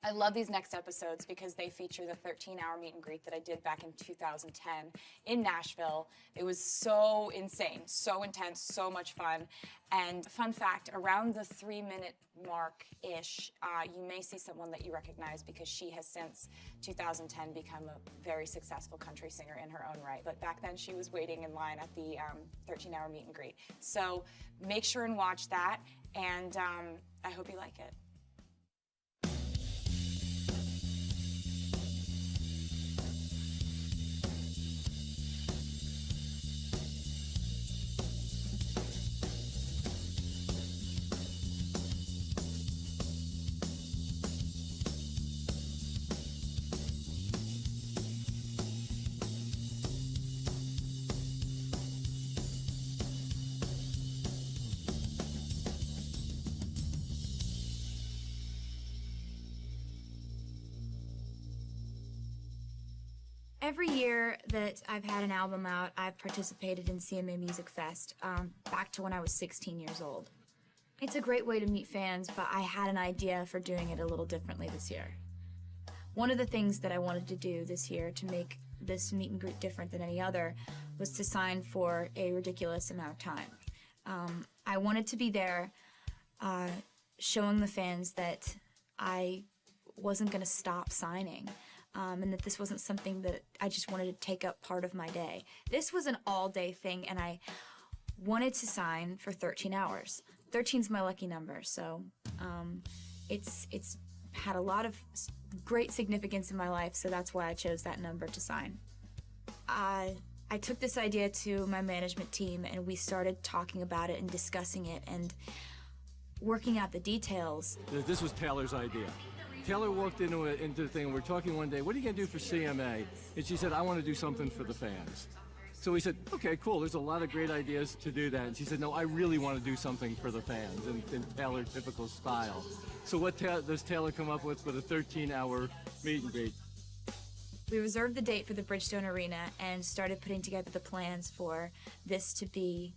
I love these next episodes because they feature the 13-hour meet and greet that I did back in 2010 in Nashville. It was so insane, so intense, so much fun. And fun fact, around the 3-minute mark-ish, you may see someone that you recognize because she has since 2010 become a very successful country singer in her own right. But back then she was waiting in line at the 13-hour meet and greet. So make sure and watch that, and I hope you like it. Every year that I've had an album out, I've participated in CMA Music Fest, back to when I was 16 years old. It's a great way to meet fans, but I had an idea for doing it a little differently this year. One of the things that I wanted to do this year to make this meet and greet different than any other was to sign for a ridiculous amount of time. I wanted to be there showing the fans that I wasn't going to stop signing. And that this wasn't something that I just wanted to take up part of my day. This was an all-day thing, and I wanted to sign for 13 hours. 13's my lucky number, so it's had a lot of great significance in my life, so that's why I chose that number to sign. I took this idea to my management team, and we started talking about it and discussing it and working out the details. This was Taylor's idea. Taylor walked into the thing, and we're talking one day, what are you going to do for CMA? And she said, I want to do something for the fans. So we said, okay, cool, there's a lot of great ideas to do that. And she said, no, I really want to do something for the fans in Taylor typical style. So what does Taylor come up with a 13-hour meet and greet? We reserved the date for the Bridgestone Arena and started putting together the plans for this to be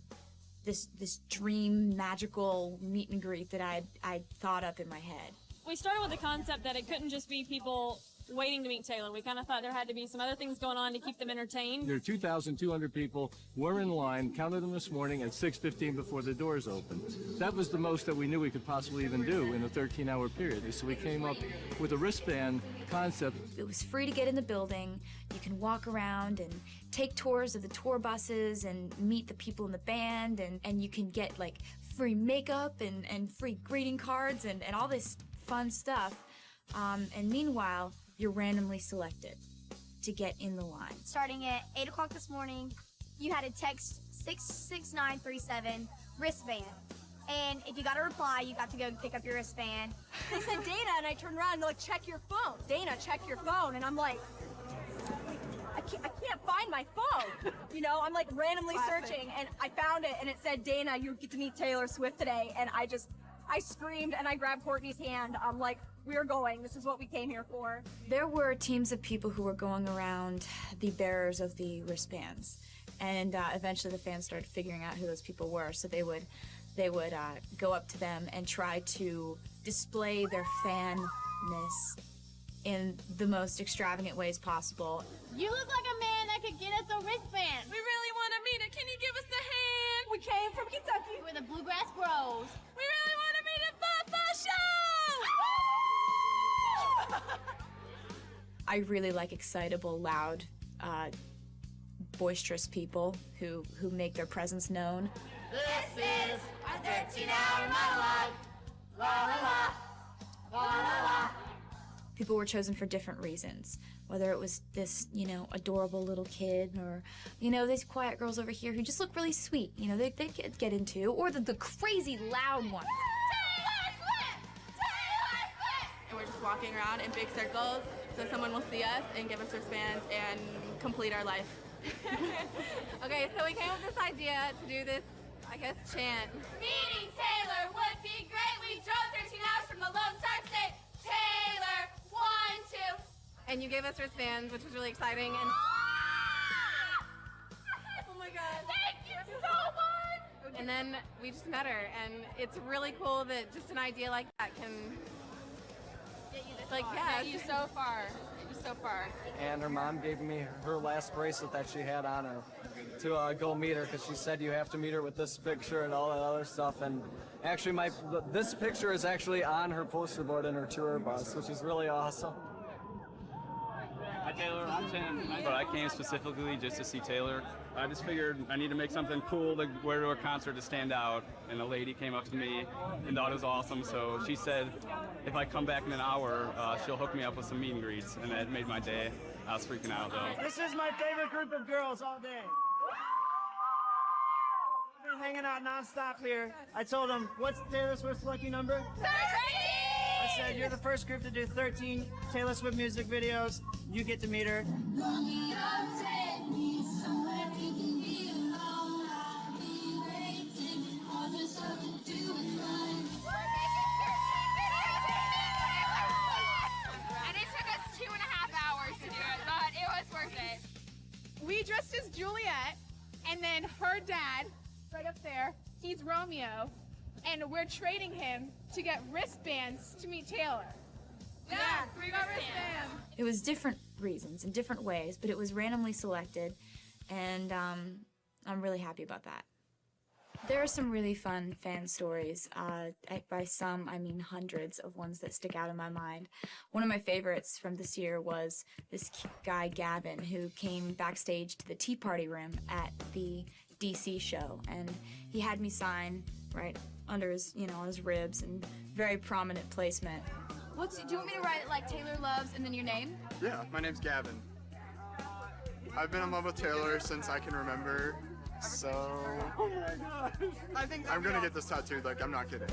this dream, magical meet and greet that I'd thought up in my head. We started with the concept that it couldn't just be people waiting to meet Taylor. We kind of thought there had to be some other things going on to keep them entertained. There are 2,200 people were in line, counted them this morning at 6:15 before the doors opened. That was the most that we knew we could possibly even do in a 13-hour period. So we came up with a wristband concept. It was free to get in the building. You can walk around and take tours of the tour buses and meet the people in the band, and you can get like free makeup and free greeting cards and all this fun stuff. And meanwhile, you're randomly selected to get in the line. Starting at 8 o'clock this morning, you had to text 66937 wristband. And if you got a reply, you got to go pick up your wristband. They said Dana, and I turned around and they're like, check your phone. Dana, check your phone. And I'm like, I can't find my phone. You know, I'm like randomly searching, and I found it, and it said, Dana, you get to meet Taylor Swift today. And I screamed, and I grabbed Courtney's hand. I'm like, we're going. This is what we came here for. There were teams of people who were going around the bearers of the wristbands. And eventually the fans started figuring out who those people were. So they would go up to them and try to display their fanness in the most extravagant ways possible. You look like a man that could get us a wristband. We really want to meet her. Can you give us a hand? We came from Kentucky. We're the Bluegrass Bros. We really want to meet at Papa Show! I really like excitable, loud, boisterous people who make their presence known. This is our 13-hour monologue. La la la, la la la. People were chosen for different reasons, whether it was this, adorable little kid, or, these quiet girls over here who just look really sweet, they get into, or the crazy loud ones. And we're just walking around in big circles, so someone will see us and give us wristbands and complete our life. Okay, so we came up with this idea to do this, chant. Meeting Taylor would be great. We drove 13 hours from the Lone Star State. Taylor, 1, 2. And you gave us wristbands, which was really exciting. And Oh my God. Thank you so much. And then we just met her, and it's really cool that just an idea like that Like, yeah, you so far. You so far. And her mom gave me her last bracelet that she had on her to go meet her, because she said you have to meet her with this picture and all that other stuff. And actually, this picture is actually on her poster board in her tour bus, which is really awesome. Hi Taylor, I'm Tim, but I came specifically just to see Taylor. I just figured I need to make something cool to wear to a concert to stand out, and a lady came up to me and thought it was awesome, so she said if I come back in an hour, she'll hook me up with some meet and greets, and that made my day. I was freaking out though. This is my favorite group of girls all day. We've been hanging out nonstop here. I told them, what's Taylor Swift's lucky number? 13! I said, you're the first group to do 13 Taylor Swift music videos. You get to meet her. We dressed as Juliet, and then her dad, right up there, he's Romeo, and we're trading him to get wristbands to meet Taylor. Yeah, we got wristbands. It was different reasons in different ways, but it was randomly selected, and I'm really happy about that. There are some really fun fan stories. By some, I mean hundreds of ones that stick out in my mind. One of my favorites from this year was this guy, Gavin, who came backstage to the Tea Party room at the DC show, and he had me sign right under his, on his ribs, and very prominent placement. Do you want me to write it like Taylor Loves and then your name? Yeah, my name's Gavin. I've been in love with Taylor since I can remember, so Oh my gosh. I think I'm gonna get this tattooed, like, I'm not kidding.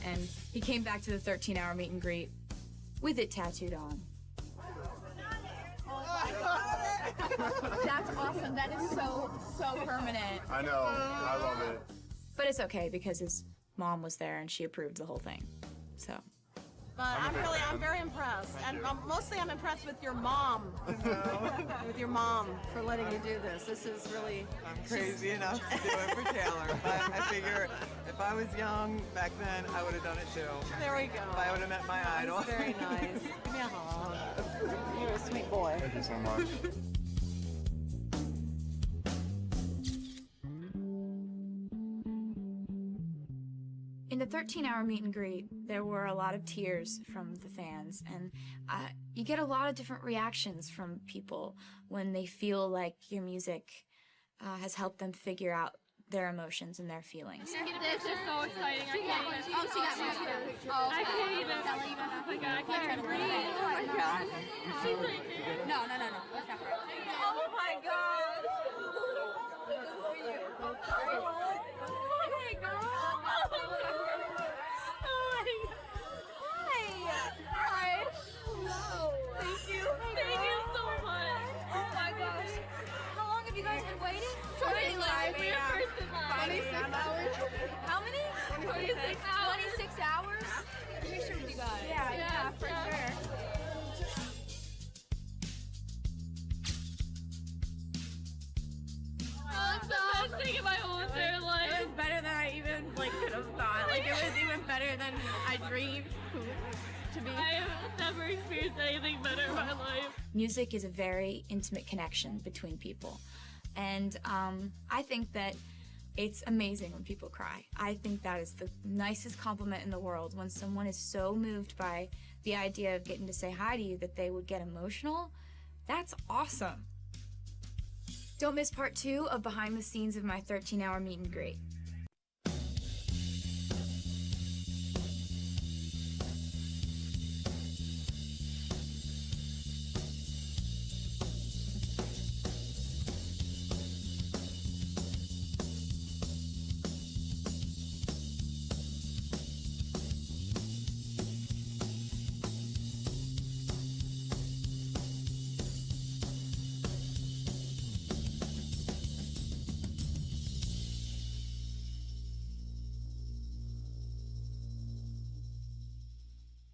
And he came back to the 13-hour meet and greet with it tattooed on. That's awesome. That is so permanent. I know, I love it. But it's okay because his mom was there and she approved the whole thing. So. But I'm very impressed. And mostly I'm impressed with your mom. With your mom for letting you do this. This is really... I'm crazy enough to do it for Taylor, but I figure if I was young back then, I would have done it too. There we go. If I would have met my idol. That's very nice. Give me a hug. You're a sweet boy. Thank you so much. In the 13-hour meet and greet, there were a lot of tears from the fans, and you get a lot of different reactions from people when they feel like your music has helped them figure out their emotions and their feelings. This is so exciting. I can't even. Oh, she got me. Oh, I can't even. Oh my god, I can't breathe. Oh my god. She's right there. No. That's not right. Oh my God. Thank you so much. Oh my gosh. How long have you guys been waiting? 25 years. First in line. 26 hours. How many? 26 hours. 26 hours? We sure with you guys. Yeah, for sure. That's the best thing in my whole entire life. It was better than I even could have thought. Like, it was even better than I dreamed to be. I have never experienced anything better in my life. Music is a very intimate connection between people, and I think that it's amazing when people cry. I think that is the nicest compliment in the world, when someone is so moved by the idea of getting to say hi to you that they would get emotional. That's awesome. Don't miss part 2 of behind the scenes of my 13-hour meet and greet.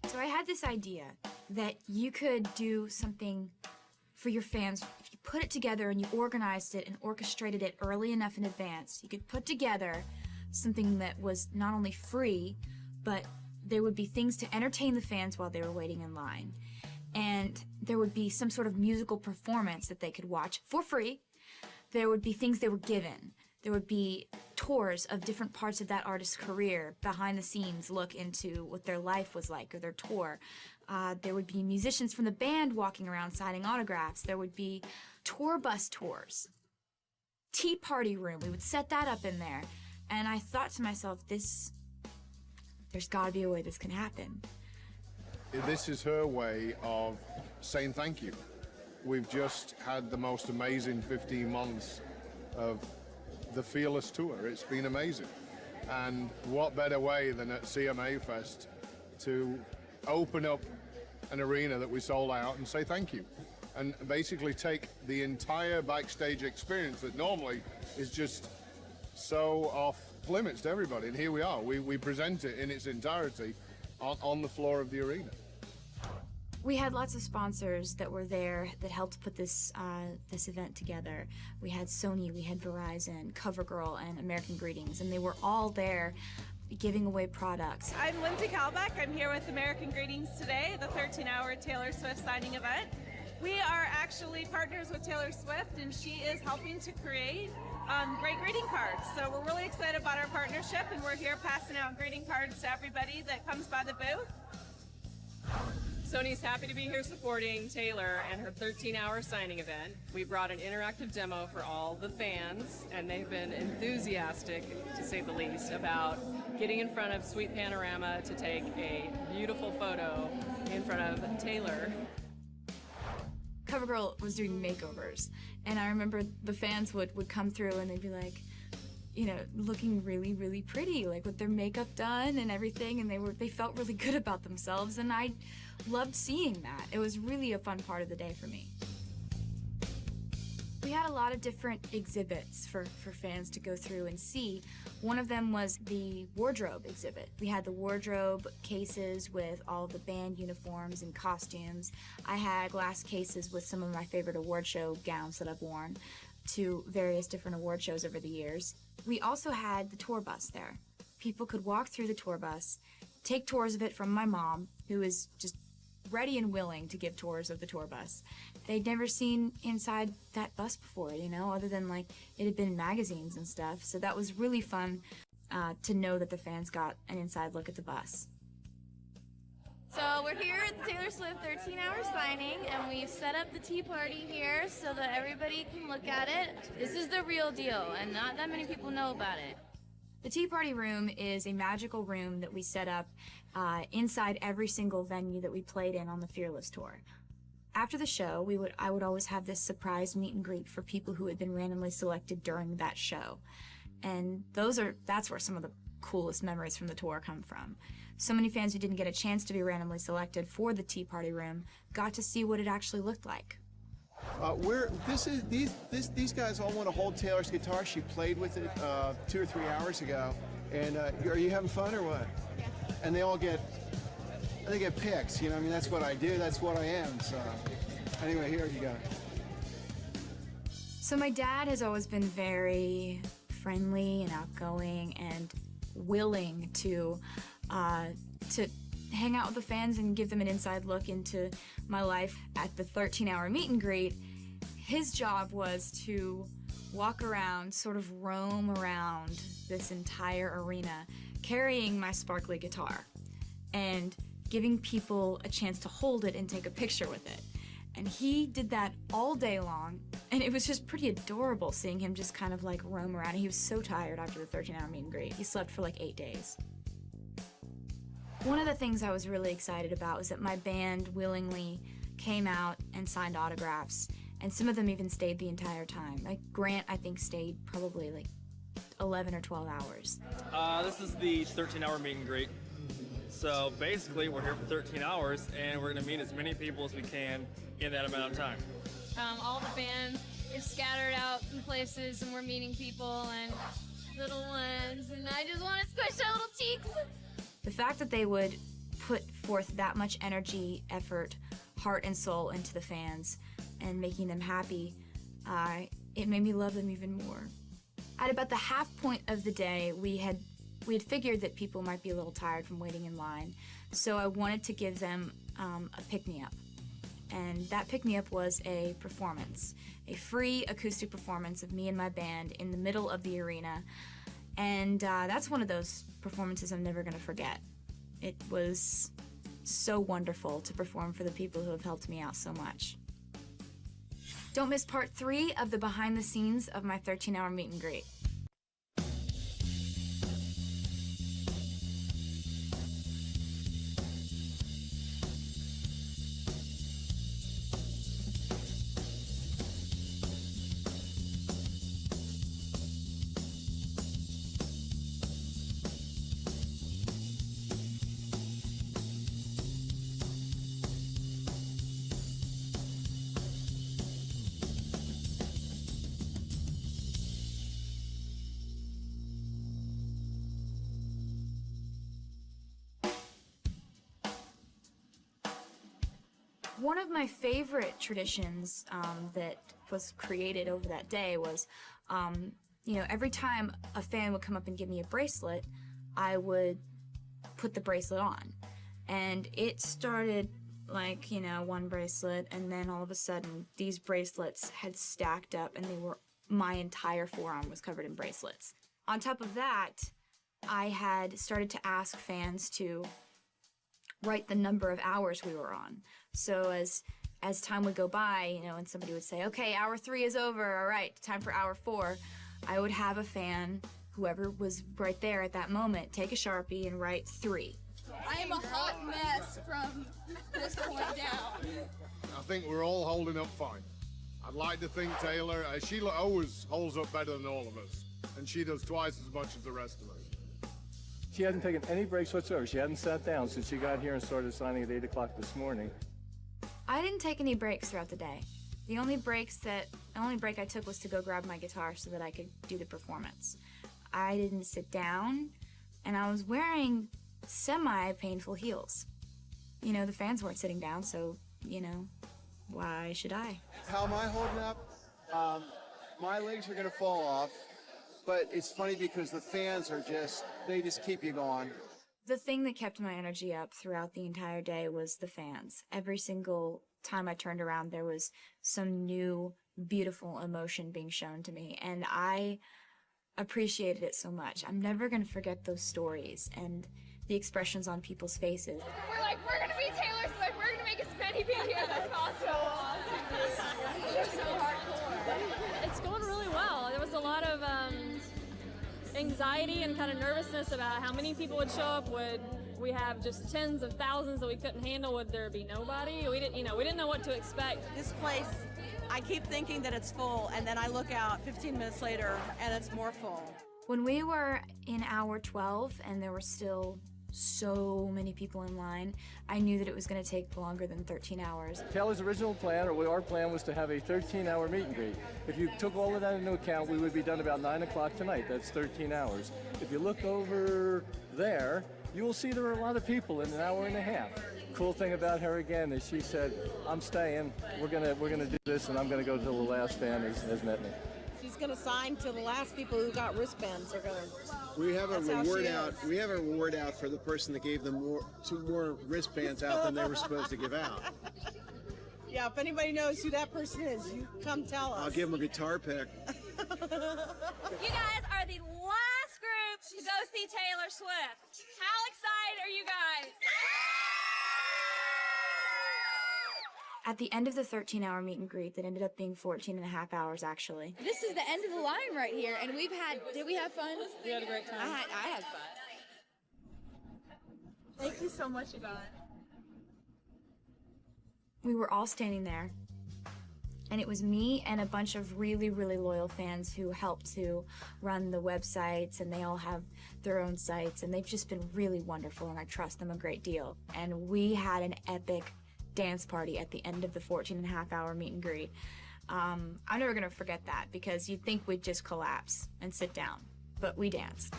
So I had this idea that you could do something for your fans, if you put it together and you organized it and orchestrated it early enough in advance, you could put together something that was not only free, but there would be things to entertain the fans while they were waiting in line. And there would be some sort of musical performance that they could watch for free. There would be things they were given. There would be tours of different parts of that artist's career, behind the scenes look into what their life was like or their tour. There would be musicians from the band walking around signing autographs. There would be tour bus tours. Tea party room, we would set that up in there. And I thought to myself, there's gotta be a way this can happen. This is her way of saying thank you. We've just had the most amazing 15 months of the Fearless Tour. It's been amazing. And what better way than at CMA Fest to open up an arena that we sold out and say thank you. And basically take the entire backstage experience that normally is just so off limits to everybody. And here we are. We present it in its entirety on the floor of the arena. We had lots of sponsors that were there that helped put this this event together. We had Sony, we had Verizon, CoverGirl, and American Greetings, and they were all there giving away products. I'm Lindsay Kalbeck. I'm here with American Greetings today, the 13-hour Taylor Swift signing event. We are actually partners with Taylor Swift, and she is helping to create great greeting cards. So we're really excited about our partnership, and we're here passing out greeting cards to everybody that comes by the booth. Sony's happy to be here supporting Taylor and her 13-hour signing event. We brought an interactive demo for all the fans, and they've been enthusiastic, to say the least, about getting in front of Sweet Panorama to take a beautiful photo in front of Taylor. CoverGirl was doing makeovers, and I remember the fans would come through and they'd be like, you know, looking really, really pretty, like with their makeup done and everything, and they felt really good about themselves, and I loved seeing that. It was really a fun part of the day for me. We had a lot of different exhibits for fans to go through and see. One of them was the wardrobe exhibit. We had the wardrobe cases with all the band uniforms and costumes. I had glass cases with some of my favorite award show gowns that I've worn to various different award shows over the years. We also had the tour bus there. People could walk through the tour bus, take tours of it from my mom, who is just ready and willing to give tours of the tour bus. They'd never seen inside that bus before, you know, other than like it had been in magazines and stuff. So that was really fun to know that the fans got an inside look at the bus. So we're here at the Taylor Swift 13-hour signing, and we've set up the tea party here so that everybody can look at it. This is the real deal, and not that many people know about it. The Tea Party Room is a magical room that we set up inside every single venue that we played in on the Fearless Tour. After the show, I would always have this surprise meet and greet for people who had been randomly selected during that show. And that's where some of the coolest memories from the tour come from. So many fans who didn't get a chance to be randomly selected for the Tea Party Room got to see what it actually looked like. These guys all want to hold Taylor's guitar. She played with it 2 or 3 hours ago. And are you having fun or what? Yeah. And they get picks. You know, I mean, that's what I do. That's what I am. So anyway, here you go. So my dad has always been very friendly and outgoing and willing to hang out with the fans and give them an inside look into my life. At the 13-hour meet and greet, his job was to walk around, sort of roam around this entire arena, carrying my sparkly guitar and giving people a chance to hold it and take a picture with it. And he did that all day long, and it was just pretty adorable seeing him just kind of like roam around. He was so tired after the 13-hour meet and greet. He slept for like 8 days. One of the things I was really excited about was that my band willingly came out and signed autographs, and some of them even stayed the entire time. Like Grant, I think, stayed probably like 11 or 12 hours. This is the 13-hour meet and greet. So basically, we're here for 13 hours, and we're gonna meet as many people as we can in that amount of time. All the fans are scattered out in places, and we're meeting people and little ones, and I just want to squish their little cheeks. The fact that they would put forth that much energy, effort, heart, and soul into the fans and making them happy, it made me love them even more. At about the half point of the day, we had figured that people might be a little tired from waiting in line, so I wanted to give them a pick-me-up. And that pick-me-up was a performance, a free acoustic performance of me and my band in the middle of the arena. And that's one of those performances I'm never gonna forget. It was so wonderful to perform for the people who have helped me out so much. Don't miss part 3 of the behind the scenes of my 13-hour meet and greet. One of my favorite traditions that was created over that day was, every time a fan would come up and give me a bracelet, I would put the bracelet on. And it started like, one bracelet, and then all of a sudden these bracelets had stacked up and my entire forearm was covered in bracelets. On top of that, I had started to ask fans to write the number of hours we were on. So as time would go by, and somebody would say, okay, hour 3 is over, all right, time for hour 4, I would have a fan, whoever was right there at that moment, take a Sharpie and write 3. I am a hot mess from this point down. I think we're all holding up fine. I'd like to think Taylor, she always holds up better than all of us, and she does twice as much as the rest of us. She hadn't taken any breaks whatsoever. She hadn't sat down since she got here and started signing at 8 o'clock this morning. I didn't take any breaks throughout the day. The only break I took was to go grab my guitar so that I could do the performance. I didn't sit down, and I was wearing semi-painful heels. The fans weren't sitting down, so, why should I? How am I holding up? My legs are gonna fall off, but it's funny because the fans they just keep you going. The thing that kept my energy up throughout the entire day was the fans. Every single time I turned around, there was some new, beautiful emotion being shown to me, and I appreciated it so much. I'm never going to forget those stories and the expressions on people's faces. We're gonna be Taylor Swift. We're gonna make as many videos as possible. You're so hardcore. It's going really well. There was a lot of anxiety and kind of nervousness about how many people would show up. Would we have just tens of thousands that we couldn't handle? Would there be nobody? We didn't know what to expect. This place, I keep thinking that it's full, and then I look out 15 minutes later and it's more full. When we were in hour 12 and there were still so many people in line, I knew that it was going to take longer than 13 hours. Taylor's original plan, or our plan, was to have a 13-hour meet and greet. If you took all of that into account, we would be done about 9 o'clock tonight. That's 13 hours. If you look over there, you will see there are a lot of people in an hour and a half. Cool thing about her again is she said, I'm staying, we're gonna do this, and I'm gonna go till the last fan has met me. She's gonna sign till the last people who got wristbands are gonna. We have a That's how reward she out. is. We have a reward out for the person that gave them two more wristbands out than they were supposed to give out. Yeah, if anybody knows who that person is, you come tell us. I'll give them a guitar pick. You guys are the last group to go see Taylor Swift. How excited are you guys? At the end of the 13-hour meet and greet, that ended up being 14 and a half hours, actually. This is the end of the line right here, and did we have fun? We had a great time. I had fun. Thank you so much, Yvonne. We were all standing there, and it was me and a bunch of really, really loyal fans who helped to run the websites, and they all have their own sites, and they've just been really wonderful, and I trust them a great deal. And we had an epic dance party at the end of the 14 and a half hour meet and greet. I'm never gonna forget that, because you'd think we'd just collapse and sit down, but we danced.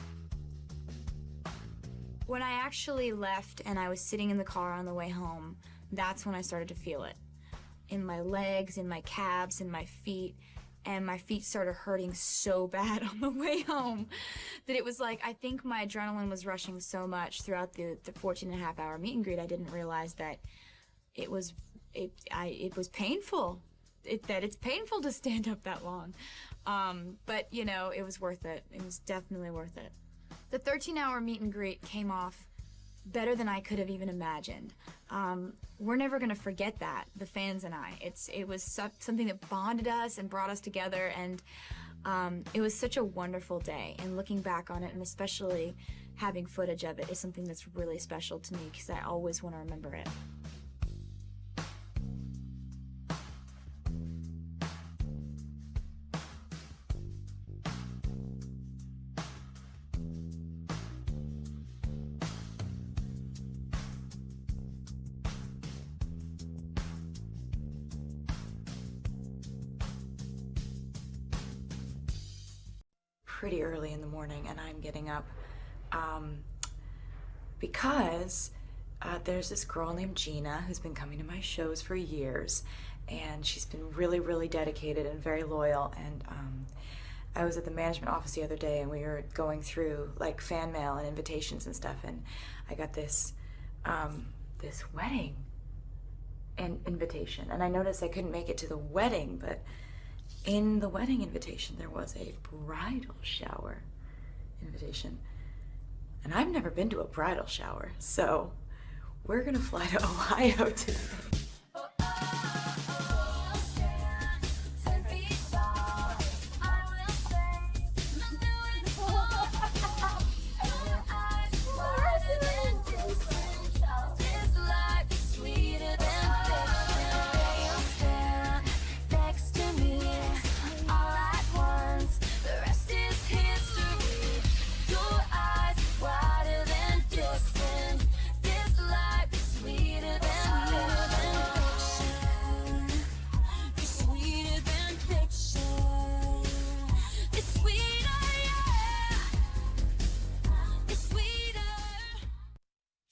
When I actually left and I was sitting in the car on the way home, that's when I started to feel it. in my legs, in my calves, in my feet, and my feet started hurting so bad on the way home that it was like, I think my adrenaline was rushing so much throughout the 14.5-hour meet and greet, I didn't realize that it was painful. It's painful to stand up that long. But, you know, it was worth it. It was definitely worth it. The 13-hour meet and greet came off better than I could have even imagined. We're never going to forget that, the fans and I. It was something that bonded us and brought us together, and it was such a wonderful day. And looking back on it, and especially having footage of it, is something that's really special to me because I always want to remember it. Pretty early in the morning, and I'm getting up because there's this girl named Gina who's been coming to my shows for years, and she's been really, really dedicated and very loyal. And I was at the management office the other day, and we were going through like fan mail and invitations and stuff, and I got this this wedding invitation, and I noticed I couldn't make it to the wedding, but in the wedding invitation, there was a bridal shower invitation. And I've never been to a bridal shower, so we're gonna fly to Ohio today.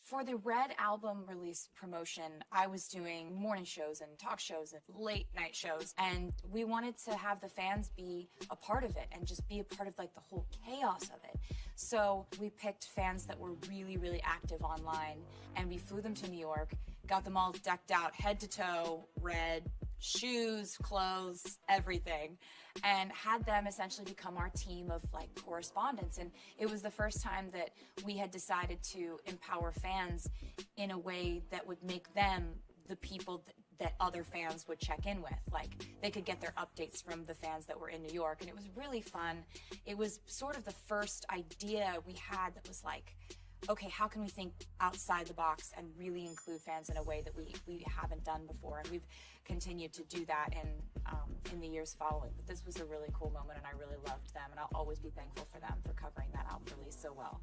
For the Red album release promotion, I was doing morning shows and talk shows and late night shows, and we wanted to have the fans be a part of it and just be a part of like the whole chaos of it. So we picked fans that were really, really active online, and we flew them to New York, got them all decked out head to toe, red, shoes, clothes, everything, and had them essentially become our team of like correspondents. And it was the first time that we had decided to empower fans in a way that would make them the people that other fans would check in with. Like, they could get their updates from the fans that were in New York, and it was really fun. It was sort of the first idea we had that was like, okay, how can we think outside the box and really include fans in a way that we haven't done before? And we've continued to do that in the years following. But this was a really cool moment, and I really loved them, and I'll always be thankful for them for covering that album release so well.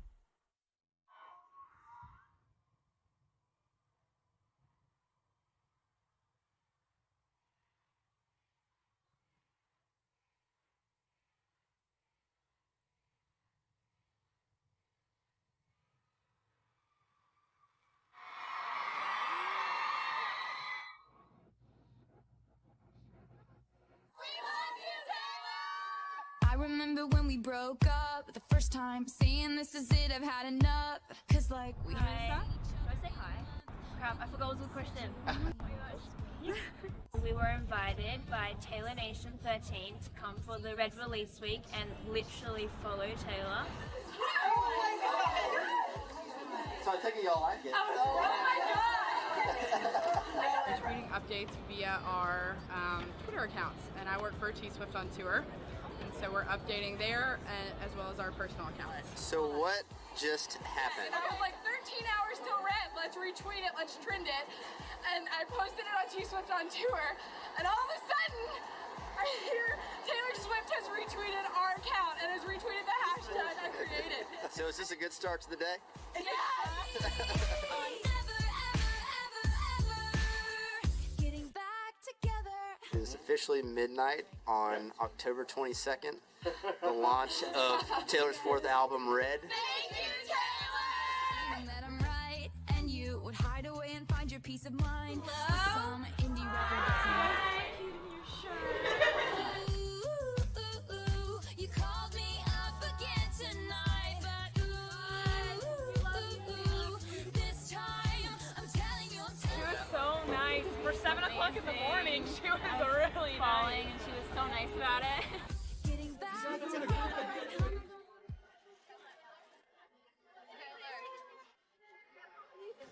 I remember when we broke up the first time, saying this is it, I've had enough. Cause like we Hi. Should I say hi? Crap, I forgot what was the question. We were invited by Taylor Nation 13 to come for the Red Release Week and literally follow Taylor. So I take it y'all like it. We're tweeting updates via our Twitter accounts, and I work for T-Swift on Tour. And so we're updating there as well as our personal accounts. So what just happened? I have like 13 hours till rent. Let's retweet it, let's trend it. And I posted it on T-Swift on Tour. And all of a sudden, I hear Taylor Swift has retweeted our account and has retweeted the hashtag I created. So is this a good start to the day? Yes! It is officially midnight on October 22nd, the launch of Taylor's fourth album, Red. Thank you, Taylor! That I'm right, and you would hide away and find your peace of mind. Some indie record that's o'clock in the morning. She was really falling, and she was so nice about it.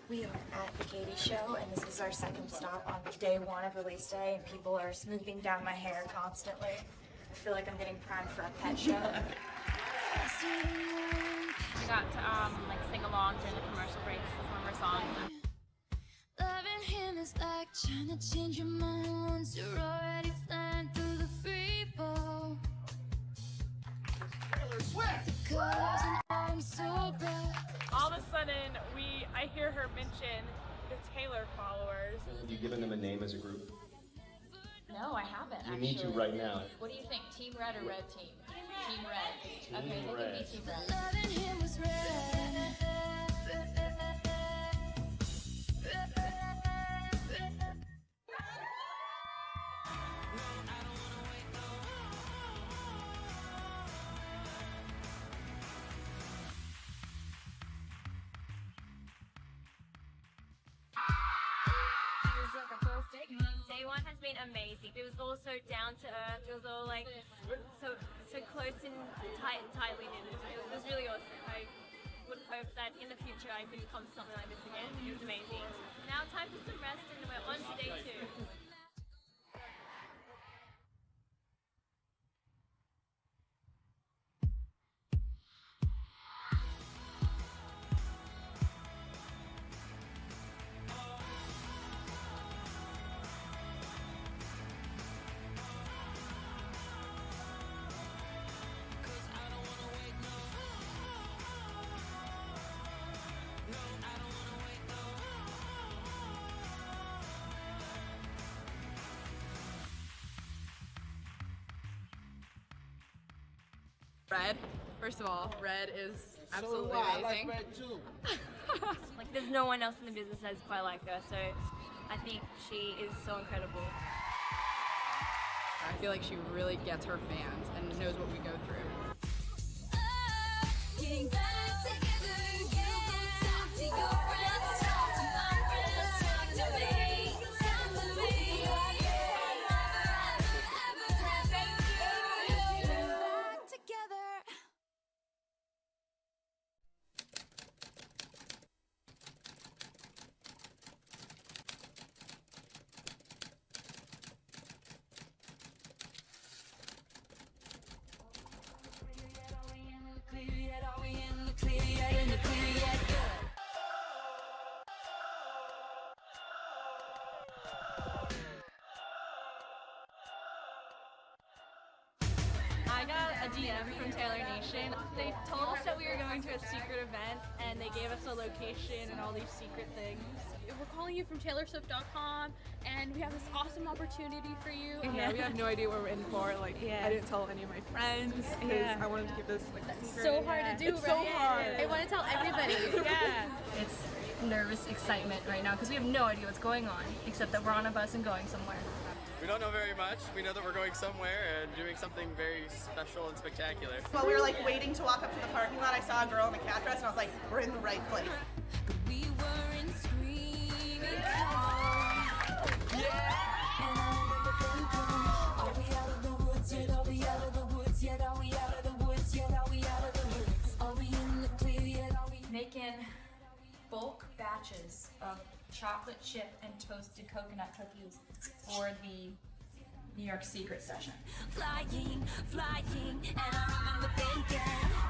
We are at the Katie Show, and this is our second stop on day one of release day, and people are smoothing down my hair constantly. I feel like I'm getting primed for a pet show. We got to like sing along during the commercial breaks with one of our songs. Loving him is like trying to change your mind once you're already flying through the free fall. Taylor Swift! The colors and I'm so bright. All of a sudden, I hear her mention the Taylor followers. Have you given them a name as a group? No, I haven't. You need to right now. What do you think? Team Red or Red Team? Team Red. Okay, they Red. can be Team Red. Loving him was red. Day one has been amazing. It was all so down to earth. It was all like so close and tightly knit. It was really awesome. I would hope that in the future I could come to something like this again. It was amazing. Now time for some rest, and we're on to day two. Red. First of all, Red is absolutely I amazing. like Red too. Like there's no one else in the business that's quite like her, so I think she is so incredible. I feel like she really gets her fans and knows what we go through. Getting back together again. Talk to your friends, talk to my friends, talk to me, talk to me. Getting back together. I got a DM from Taylor Nation. They told us that we were going to a secret event, and they gave us a location and all these secret things. We're calling you from TaylorSwift.com, and we have this awesome opportunity for you. Yeah, we have no idea what we're in for. Like, I didn't tell any of my friends because I wanted to keep this like a secret. So hard to do, It's so right? hard. I want to tell everybody. Yeah. It's nervous excitement right now because we have no idea what's going on, except that we're on a bus and going somewhere. We don't know very much. We know that we're going somewhere and doing something very special and spectacular. While we were like waiting to walk up to the parking lot, I saw a girl in a cat dress and I was like, we're in the right place. We were in screaming call. Yeah. And I remember thinking, are we out of the woods yet? Are we out of the woods yet? Are we out of the woods yet? Are we out of the woods? Are we in the clear yet? Are we Making bulk batches of chocolate chip and toasted coconut cookies for the New York Secret session. flying, flying? And I remember thinking,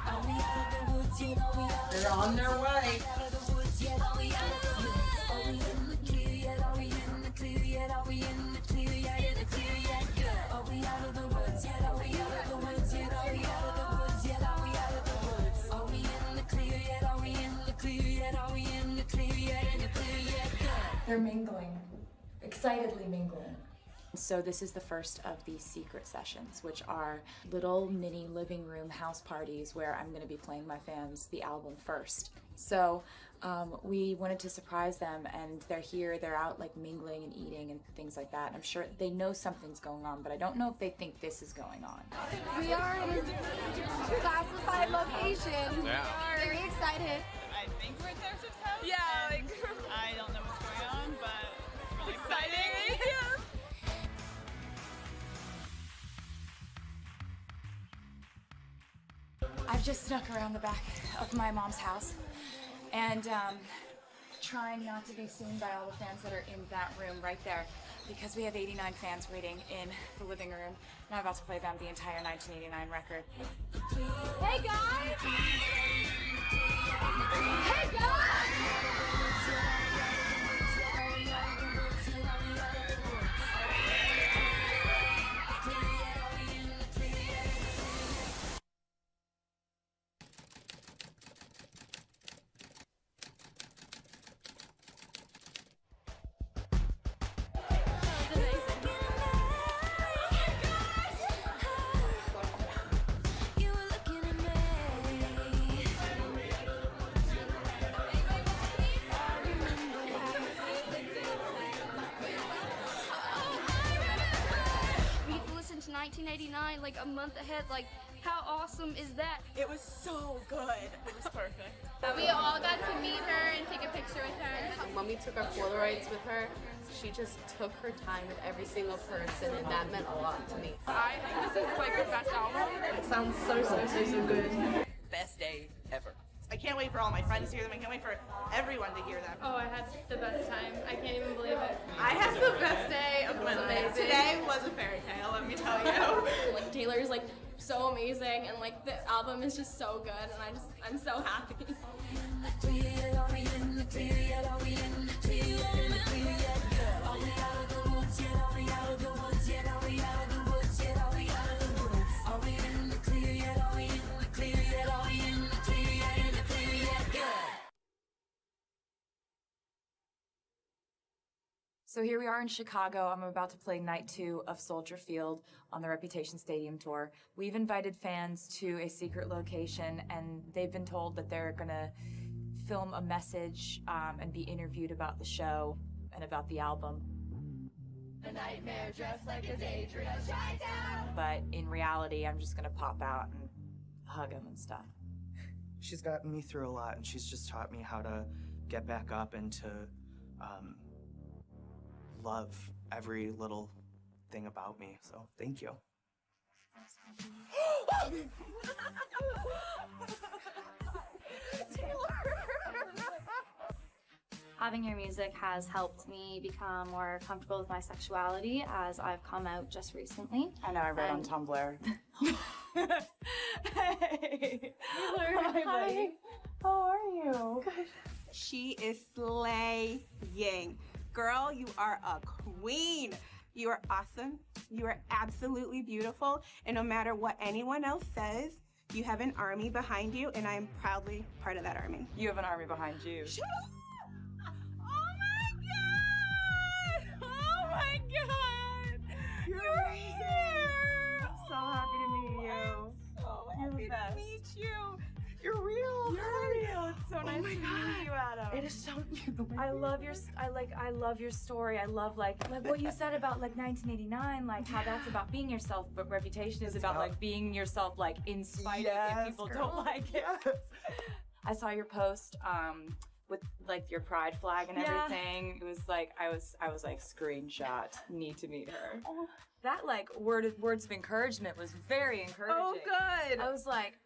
are we out of the woods yet? Are we out of the They're on their way. Out of the woods yet? Are we out of the woods? Are we in the clear yet? Are we in the clear yet? Are we in the clear yet? In the clear yet? Good. Are we out of the woods yet? Are we out of the woods yet? Are we out of the woods yet? Are we out of the woods? Are we in the clear yet? Are we in the clear yet? Are we in the clear yet? In the clear yet? Good. They're mingling, excitedly mingling. So this is the first of these secret sessions, which are little mini living room house parties where I'm going to be playing my fans the album first. So we wanted to surprise them, and they're here, they're out like mingling and eating and things like that. I'm sure they know something's going on, but I don't know if they think this is going on. We are in a classified location. Yeah. Very excited. I think we're at Taylor Swift's house. Yeah, like I don't know what's going on, but it's really exciting. exciting. just snuck around the back of my mom's house and trying not to be seen by all the fans that are in that room right there, because we have 89 fans waiting in the living room, and I'm about to play them the entire 1989 record. Hey guys! Hey guys! We 1989, like a month ahead. Like, how awesome is that? It was so good. It was perfect. We all got to meet her and take a picture with her. When we took our Polaroids with her, she just took her time with every single person, and that meant a lot to me. I think this is like the best album. It sounds so good. Best day ever. I can't wait for all my friends to hear them. I can't wait for everyone to hear them. Oh, I had the best time. I can't even believe it. I had the best day of my life. Today was a fairy tale, let me tell you. Like, Taylor's like so amazing, and like the album is just so good, and I'm so happy. So here we are in Chicago. I'm about to play night 2 of Soldier Field on the Reputation Stadium tour. We've invited fans to a secret location, and they've been told that they're gonna film a message and be interviewed about the show and about the album. A nightmare dressed like a daydream. But in reality, I'm just gonna pop out and hug him and stuff. She's gotten me through a lot, and she's just taught me how to get back up and to love every little thing about me. So thank you. Having your music has helped me become more comfortable with my sexuality, as I've come out just recently. I know, I read on Tumblr. Hey! Hi, buddy. How are you? Good. She is slaying. Girl, you are a queen. You are awesome. You are absolutely beautiful. And no matter what anyone else says, you have an army behind you, and I am proudly part of that army. You have an army behind you. Shut up! Oh my god! You're here! I'm so happy to meet you. So You're the happy best. to meet you. You're real. You're real. It's so nice to meet you, Adam. It is so I love your story. I love like what you said about like 1989, like how that's about being yourself, but Reputation is about like being yourself, like in spite of if people don't like it. I saw your post with like your pride flag and everything. It was like I was like, screenshot, need to meet her. That like words of encouragement was very encouraging. Oh, good. I was like,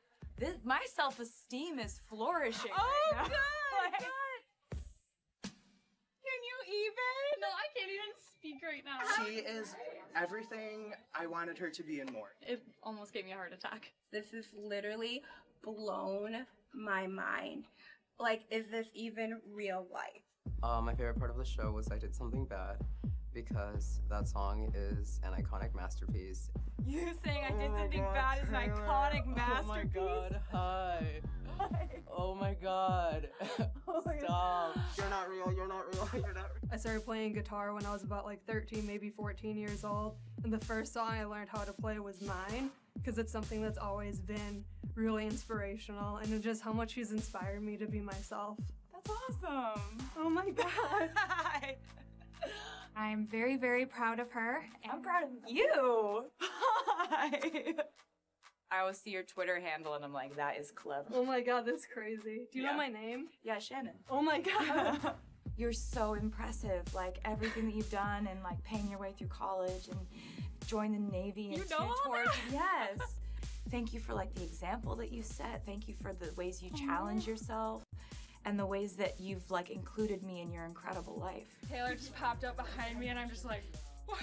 my self-esteem is flourishing. Oh, right now. good. Like, Can you even? No, I can't even speak right now. She is everything I wanted her to be and more. It almost gave me a heart attack. This is literally blown my mind. Like, is this even real life? My favorite part of the show was I Did Something Bad, because that song is an iconic masterpiece. You saying I did something bad is an iconic masterpiece. Oh my god, hi. Oh my god. Stop. You're not real, you're not real, you're not real. I started playing guitar when I was about like 13, maybe 14 years old. And the first song I learned how to play was Mine, because it's something that's always been really inspirational, and just how much she's inspired me to be myself. That's awesome. Oh my god. Hi. I'm very, very proud of her. I'm proud of you. Hi. I always see your Twitter handle and I'm like, that is clever. Oh my god, that's crazy. Do you know my name? Yeah, Shannon. Oh my god. You're so impressive, like everything that you've done, and like paying your way through college and join the Navy and You know all towards that? yes. Thank you for like the example that you set. Thank you for the ways you challenge yourself and the ways that you've like included me in your incredible life. Taylor just popped up behind me and I'm just like, what?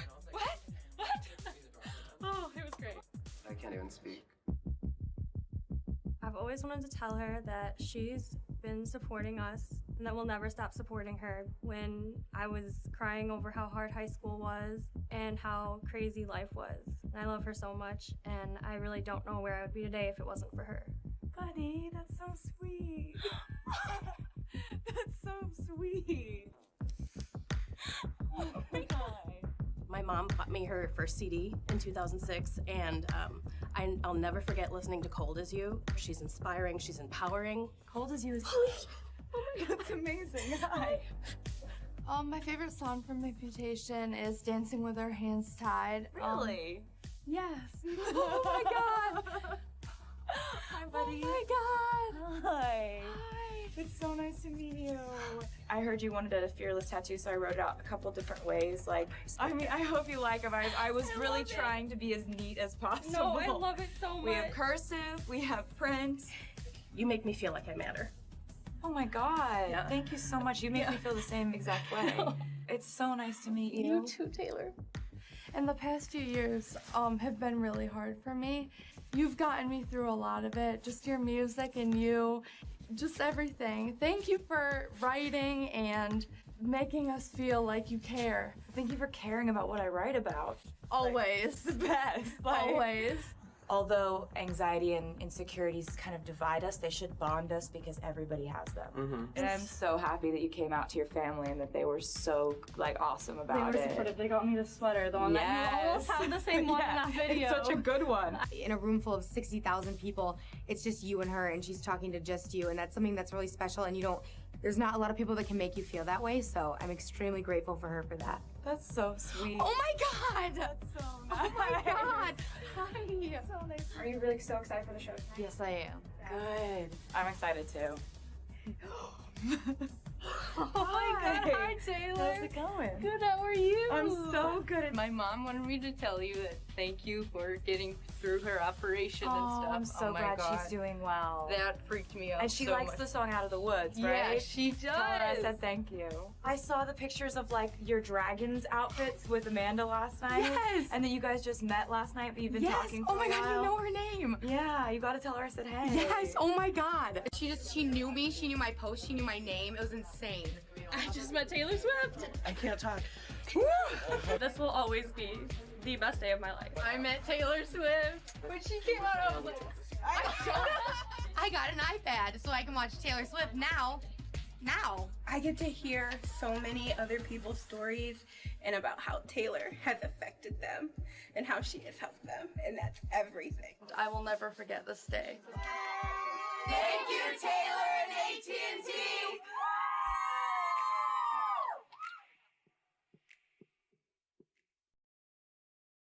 Oh, it was great. I can't even speak. I've always wanted to tell her that she's been supporting us and that we'll never stop supporting her. When I was crying over how hard high school was and how crazy life was. And I love her so much, and I really don't know where I would be today if it wasn't for her. Buddy, that's so sweet. That's so sweet. Oh my God. My mom bought me her first CD in 2006, and I'll never forget listening to Cold As You. She's inspiring, she's empowering. Cold As You is that's amazing. Hi. My favorite song from Reputation is Dancing with Our Hands Tied. Really? Yes. Oh my God. Hi, buddy. Oh my God. Hi. It's so nice to meet you. I heard you wanted a fearless tattoo, so I wrote it out a couple different ways. Like, I mean, I hope you like them. I was really trying to be as neat as possible. No, I love it so much. We have cursive, we have print. You make me feel like I matter. Oh my God. Yeah. Thank you so much. You make me feel the same exact way. It's so nice to meet you. You too, Taylor. And the past few years have been really hard for me. You've gotten me through a lot of it, just your music and you, just everything. Thank you for writing and making us feel like you care. Thank you for caring about what I write about. Always. The best. Always. Although anxiety and insecurities kind of divide us, they should bond us because everybody has them. And I'm so happy that you came out to your family and that they were so like awesome about They were supportive. They got me the sweater, the one that you almost have the same one in that video. It's such a good one. In a room full of 60,000 people, it's just you and her, and she's talking to just you, and that's something that's really special, and there's not a lot of people that can make you feel that way, so I'm extremely grateful for her for that. That's so sweet. Oh my God! That's so nice. Oh my God! Hi. So nice. Are you really so excited for the show? Yes, I am. Good. I'm excited too. Oh my God, hi Taylor. How's it going? Good, how are you? I'm so good. My mom wanted me to tell you that thank you for getting through her operation and stuff. I'm so my glad God. she's doing well. That freaked me out And she so likes much. the song Out of the Woods, right? Yeah, she does. Tell her I said thank you. I saw the pictures of like your dragons outfits with Amanda last night. Yes. And then you guys just met last night, but you've been talking for Oh my a God, while. you know her name. Yeah, you gotta tell her I said hey. Yes, oh my God. She knew me, she knew my post, she knew my name. It was insane. I just met Taylor Swift. I can't talk. This will always be the best day of my life. I met Taylor Swift. When she came out, I was like, I got an iPad so I can watch Taylor Swift now. I get to hear so many other people's stories and about how Taylor has affected them and how she has helped them, and that's everything. I will never forget this day. Thank you, Taylor and AT&T.